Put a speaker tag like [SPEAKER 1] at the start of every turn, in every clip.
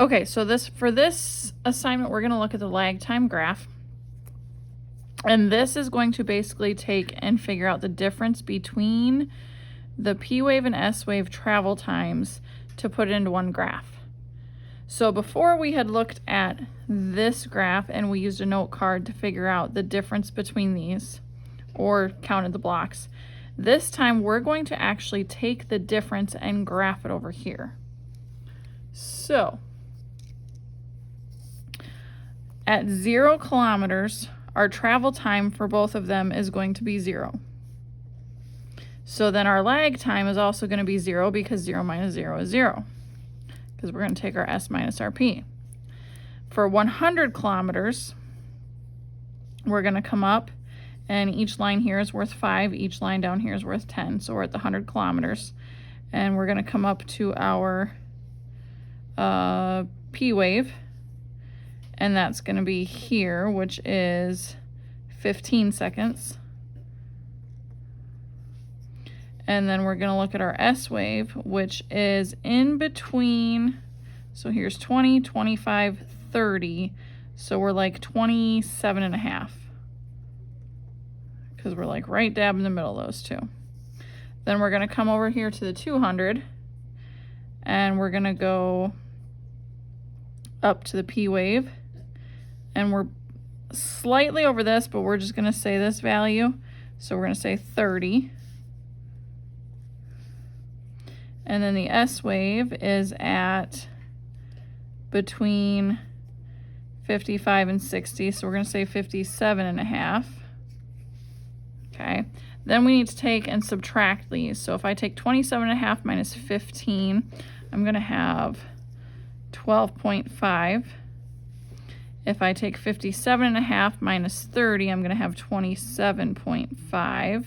[SPEAKER 1] Okay, so for this assignment, we're going to look at the lag time graph. And this is going to basically take and figure out the difference between the P wave and S wave travel times to put it into one graph. So before we had looked at this graph and we used a note card to figure out the difference between these or counted the blocks. This time we're going to actually take the difference and graph it over here. So at 0 kilometers, our travel time for both of them is going to be 0. So then our lag time is also going to be 0 because 0 minus 0 is 0. Because we're going to take our S minus our P. For 100 kilometers, we're going to come up and each line here is worth 5. Each line down here is worth 10. So we're at the 100 kilometers. And we're going to come up to our P wave. And that's going to be here, which is 15 seconds. And then we're going to look at our S wave, which is in between. So here's 20, 25, 30. So we're like 27 and a half. Because we're like right dab in the middle of those two. Then we're going to come over here to the 200. And we're going to go up to the P wave. And we're slightly over this, but we're just going to say this value. So we're going to say 30. And then the S wave is at between 55 and 60. So we're going to say 57 and a half. Okay. Then we need to take and subtract these. So if I take 27 and a half minus 15, I'm going to have 12.5. If I take 57 and a half minus 30, I'm going to have 27.5.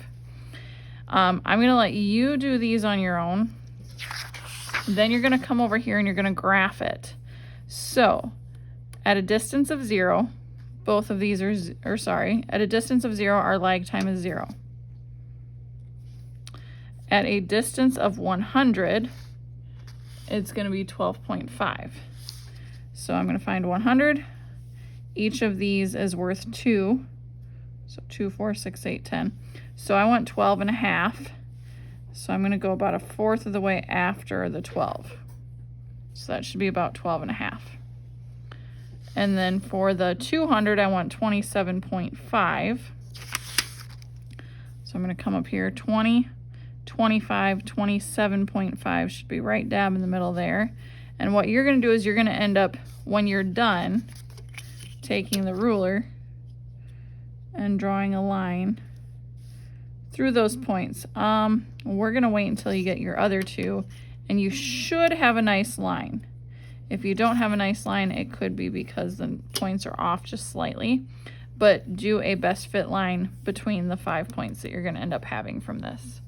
[SPEAKER 1] I'm going to let you do these on your own. Then you're going to come over here and you're going to graph it. So at a distance of 0, both of these are, at a distance of 0, our lag time is 0. At a distance of 100, it's going to be 12.5. So I'm going to find 100. Each of these is worth 2. So 2, 4, 6, 8, 10. So I want 12 and a half. So I'm going to go about 1/4 of the way after the 12. So that should be about 12 and a half. And then for the 200, I want 27.5. So I'm going to come up here, 20, 25, 27.5 should be right dab in the middle there. And what you're going to do is you're going to end up, when you're done, taking the ruler and drawing a line through those points. We're going to wait until you get your other two, and you should have a nice line. If you don't have a nice line, it could be because the points are off just slightly, but do a best fit line between the 5 points that you're going to end up having from this.